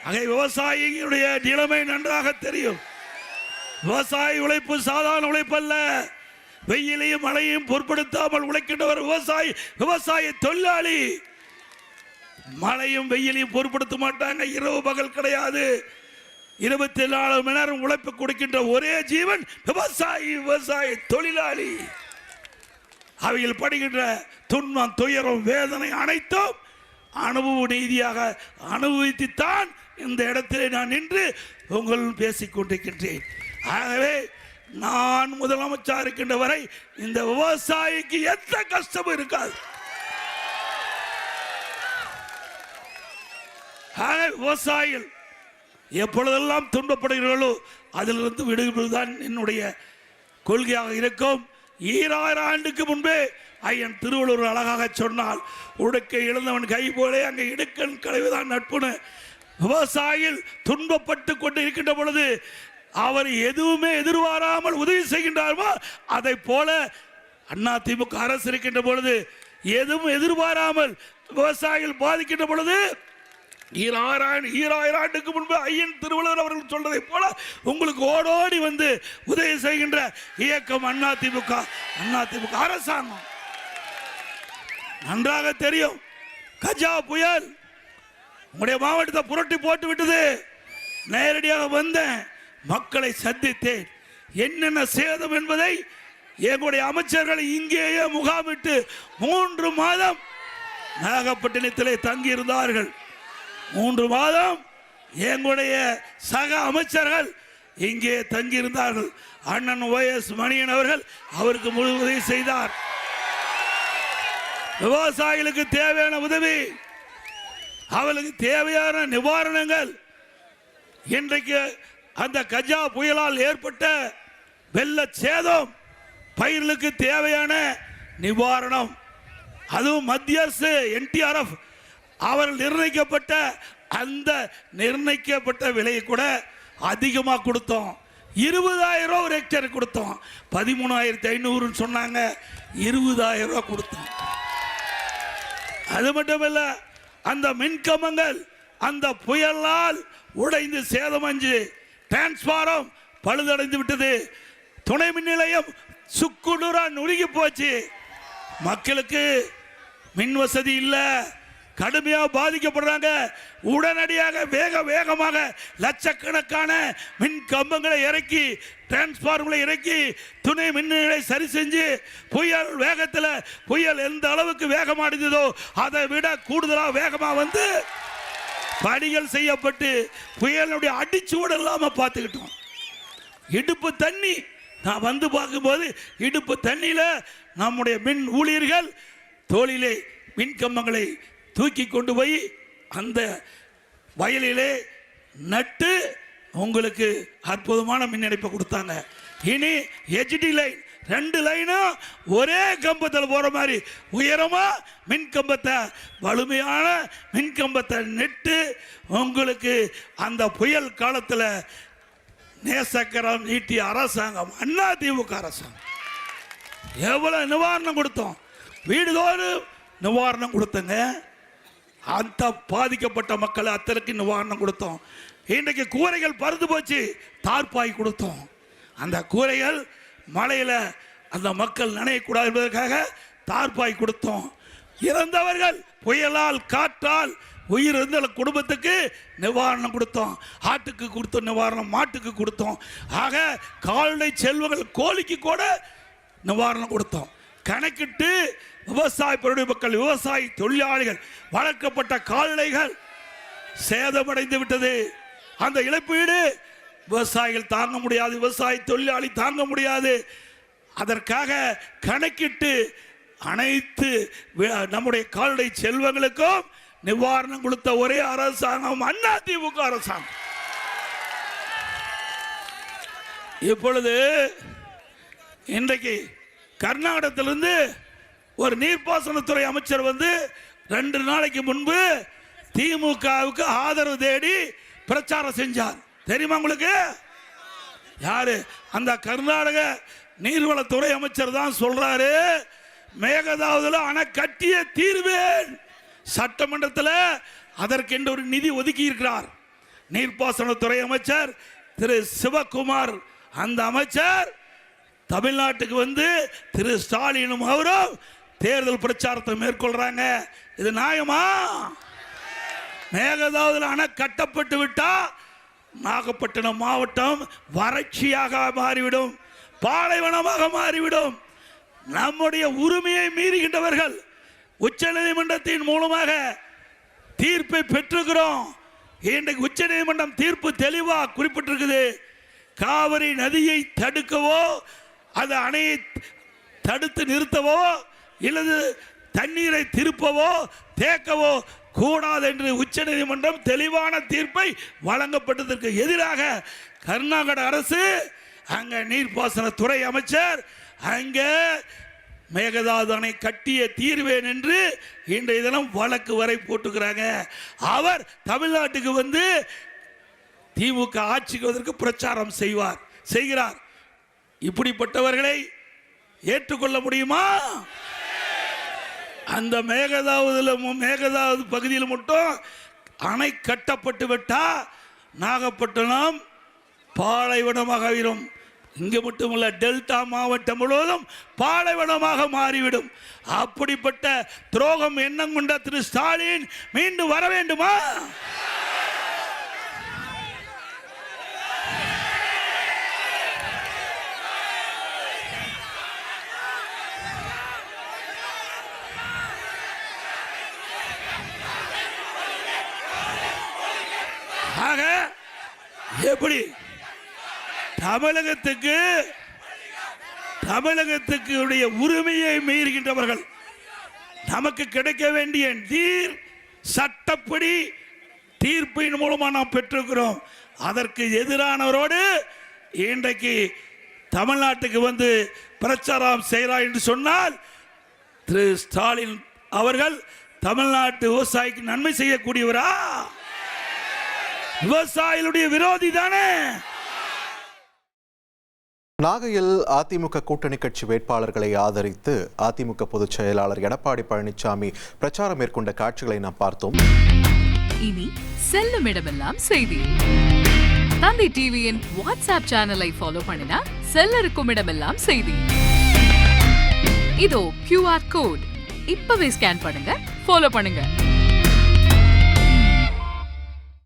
ஆக விவசாயிகளுடைய நிலைமை நன்றாக தெரியும். விவசாய உழைப்பு சாதாரண உழைப்பல்ல. வெயிலையும் மழையும் பொருட்படுத்தாமல் உழைக்கின்றவர் விவசாயி, விவசாய தொழிலாளி. மழையும் வெயிலையும் பொருட்படுத்த மாட்டாங்க. இரவு பகல் கிடையாது. 24 மணி நேரம் உழைப்பு கொடுக்கின்ற ஒரே ஜீவன் விவசாயி, விவசாய தொழிலாளி. அவையில் படுகின்ற துன்பம், துயரம், வேதனை அனைத்தும் அனுபவ நீதியாக அனுபவித்துத்தான் இந்த இடத்திலே நான் நின்று உங்களுடன் பேசிக் கொண்டிருக்கின்றேன். ஆகவே நான் முதலமைச்சர் இருக்கின்ற வரை இந்த விவசாயிக்கு எந்த கஷ்டமும் இருக்காது. விவசாயிகள் எப்பொழுதெல்லாம் துன்பப்படுகிறீர்களோ அதிலிருந்து விடுபடுவதுதான் என்னுடைய கொள்கையாக இருக்கும். 2000 ஆண்டுக்கு முன்பே ஐயன் திருவள்ளுவர் அழகாக சொன்னால், உடுக்கை இழந்தவன் கை போலே அங்கே இடுக்கன் களைவுதான் நட்புன்னு. விவசாயிகள் துன்பப்பட்டு கொண்டு இருக்கின்ற பொழுது அவர் எதுவுமே எதிர்பாராமல் உதவி செய்கின்றார்களோ அதை போல அதிமுக அரசு இருக்கின்ற பொழுது எதுவும் எதிர்பாராமல் விவசாயிகள் பாதிக்கின்ற பொழுது 2000 ஆண்டுக்கு முன்பு ஐயன் திருவள்ளுவர் அவர்கள் சொல்றதை போல உங்களுக்கு ஓடோடி வந்து உதவி செய்கின்ற இயக்கம் அதிமுக அரசாங்கம். நன்றாக தெரியும். கஜா புயல் உங்களுடைய மாவட்டத்தை புரட்டி போட்டு விட்டது. நேரடியாக வந்தேன், மக்களை சந்தித்தேன். என்னென்ன சேதம் என்பதை எங்களுடைய அமைச்சர்கள் இங்கேயே முகாமிட்டு 3 மாதம் நாகப்பட்டினத்திலே தங்கி இருந்தார்கள். 3 மாதம் எங்களுடைய சக அமைச்சர்கள் இங்கே தங்கியிருந்தார்கள். அண்ணன் OS மணியன் அவர்கள் அவருக்கு முழு உதவி செய்தார். விவசாயிகளுக்கு தேவையான உதவி, அவர்களுக்கு தேவையான நிவாரணங்கள், இன்றைக்கு அந்த கஜா புயலால் ஏற்பட்ட வெள்ள சேதம், பயிர்களுக்கு தேவையான நிவாரணம், அதுவும் மத்திய அரசு NTRF அவர்கள் நிர்ணயிக்கப்பட்ட அந்த நிர்ணயிக்கப்பட்ட விலையை கூட அதிகமாக கொடுத்தோம். 20,000 ரூபா ஒரு ஹெக்டர் கொடுத்தோம். 13,500 சொன்னாங்க, 20,000 ரூபா கொடுத்தோம். அது மட்டுமல்ல, அந்த மின்கம்பங்கள் அந்த புயலால் உடைந்து சேதமஞ்சு டிரான்ஸ்பாரம் பழுதடைந்து விட்டது. துணை மின் நிலையம் சுக்குநூறா நுருகி போச்சு. மக்களுக்கு மின் வசதி இல்லை, கடுமையாக பாதிக்கப்படுறாங்க. உடனடியாக வேகமாக லட்சக்கணக்கான மின் கம்பங்களை இறக்கி, டிரான்ஸ்பார்மர்களை இறக்கி, துணை மின்களை சரி செஞ்சு, புயல் வேகத்தில் புயல் எந்த அளவுக்கு வேகமாக அடைந்ததோ அதை விட கூடுதலாக வேகமாக வந்து பணிகள் செய்யப்பட்டு புயலுடைய அடிச்சூடு இல்லாமல் பார்த்துக்கிட்டோம். இடுப்பு தண்ணி, நான் வந்து பார்க்கும்போது இடுப்பு தண்ணியில் நம்முடைய மின் ஊழியர்கள் தோளிலே மின் கம்பங்களை தூக்கி கொண்டு போய் அந்த வயலிலே நட்டு உங்களுக்கு அற்புதமான மின் இணைப்பை கொடுத்தாங்க. இனி HD லைன் 2 லைனும் ஒரே கம்பத்தில் போகிற மாதிரி உயரமாக மின் கம்பத்தை, வலிமையான மின் கம்பத்தை நெட்டு உங்களுக்கு அந்த புயல் காலத்தில் நேசக்கரம் நீட்டிய அரசாங்கம் அதிமுக அரசாங்கம். எவ்வளவு நிவாரணம் கொடுத்தோம், வீடுதோறும் நிவாரணம் கொடுத்தங்க. அந்த பாதிக்கப்பட்ட மக்கள் அத்தனைக்கு நிவாரணம் கொடுத்தோம். இன்றைக்கு கூரைகள் பறந்து போச்சு, தார்பாய் கொடுத்தோம். அந்த கூரைகள் மழையில் அந்த மக்கள் நனையக்கூடாது என்பதற்காக தார்பாய் கொடுத்தோம். இறந்தவர்கள் புயலால் காற்றால் உயிர் இருந்த குடும்பத்துக்கு நிவாரணம் கொடுத்தோம். ஆட்டுக்கு கொடுத்த நிவாரணம் மாட்டுக்கு கொடுத்தோம். ஆக கால்நடை செல்வங்கள் கோழிக்கு கூட நிவாரணம் கொடுத்தோம். கணக்கிட்டு விவசாய மக்கள், விவசாய தொழிலாளிகள், வளர்க்கப்பட்ட கால்நடைகள் சேதமடைந்து விட்டது. அந்த இழப்பீடு விவசாயிகள் தாங்க முடியாது, விவசாய தொழிலாளி தாங்க முடியாது. அதற்காக கணக்கிட்டு அனைத்து நம்முடைய கால்நடை செல்வங்களுக்கும் நிவாரணம் கொடுத்த ஒரே அரசாங்கம் அதிமுக அரசாங்கம். இப்பொழுது இன்றைக்கு கர்நாடகத்திலிருந்து ஒரு நீர்ப்பாசனத்துறை அமைச்சர் வந்து 2 நாளைக்கு முன்பு திமுகவுக்கு ஆதரவு தேடி பிரச்சாரம் செஞ்சார். தெரியுமா உங்களுக்கு? யாரு? அந்த கர்நாடக நீர்வளத்துறை அமைச்சர் தான் சொல்றாரு, மேகதாதுல அணை கட்டிய தீர்வேன். சட்டமன்றத்தில் அதற்கென்று ஒரு நிதி ஒதுக்கி இருக்கிறார். நீர்ப்பாசனத்துறை அமைச்சர் திரு சிவகுமார், அந்த அமைச்சர் தமிழ்நாட்டுக்கு வந்து திரு ஸ்டாலினும் அவரும் தேர்தல் பிரச்சாரத்தை மேற்கொள்றாங்க. இது நியாயமா? மேகதாதுல அணை கட்டப்பட்டு விட்டா நாகப்பட்டினம் மாவட்டம் வறட்சியாக மாறிவிடும், பாலைவனமாக மாறிவிடும். நம்முடைய உரிமையை மீறுகின்றவர்கள் உச்ச நீதிமன்றத்தின் மூலமாக தீர்ப்பை பெற்றிருக்கிறோம். இன்றைக்கு உச்ச நீதிமன்றம் தீர்ப்பு தெளிவாக குறிப்பிட்டிருக்குது. காவிரி நதியை தடுக்கவோ அது அணையை தடுத்து நிறுத்தவோ இல்லது தண்ணீரை திருப்பவோ தேக்கவோ கூடாது என்று உச்ச நீதிமன்றம் தெளிவான தீர்ப்பை வழங்கப்பட்டதற்கு எதிராக கர்நாடக அரசு அங்க நீர்ப்பாசனத்துறை அமைச்சர் அங்க மேகதாது அணை கட்டிய தீர்வேன் என்று இன்றைய தினம் வழக்கு வரை போட்டுக்கிறாங்க. அவர் தமிழ்நாட்டுக்கு வந்து திமுக ஆட்சிக்கு பிரச்சாரம் செய்கிறார். இப்படிப்பட்டவர்களை ஏற்றுக்கொள்ள முடியுமா? அந்த மேகதாது பகுதியில் மட்டும் அணை கட்டப்பட்டு விட்டா நாகப்பட்டினம் பாலைவனமாக ஆகிரும். இங்கு மட்டுமல்ல, டெல்டா மாவட்டம் முழுவதும் பாலைவனமாக மாறிவிடும். அப்படிப்பட்ட துரோகம் எண்ணம் கொண்ட திரு ஸ்டாலின் மீண்டும் வர வேண்டுமா? ஆக எப்படி தமிழகத்துக்கு உரிமையை மீறுகின்றவர்கள், நமக்கு கிடைக்க வேண்டிய நீர் சட்டப்படி தீர்ப்பின் மூலமாக நாம் பெற்றிருக்கிறோம். அதற்கு எதிரானவரோடு இன்றைக்கு தமிழ்நாட்டுக்கு வந்து பிரச்சாரம் செய்கிறார் என்று சொன்னால் திரு ஸ்டாலின் அவர்கள் தமிழ்நாட்டு விவசாயிக்கு நன்மை செய்யக்கூடியவரா? விவசாயிகளுடைய விரோதி தானே. நாகையில் அதிமுக கூட்டணி கட்சி வேட்பாளர்களை ஆதரித்து அதிமுக பொதுச் செயலாளர் எடப்பாடி பழனிசாமி பிரச்சாரம் மேற்கொண்ட காட்சிகளை நாம் பார்த்தோம். இனி செல்லும் இடமெல்லாம் செய்தி. தந்தை டிவியின் வாட்ஸ்அப் சேனலை ஃபாலோ பண்ணினா செல்ல இருக்கும் இடமெல்லாம் செய்தி. இதோ QR கோட், இப்பவே ஸ்கேன் பண்ணுங்க, ஃபாலோ பண்ணுங்க.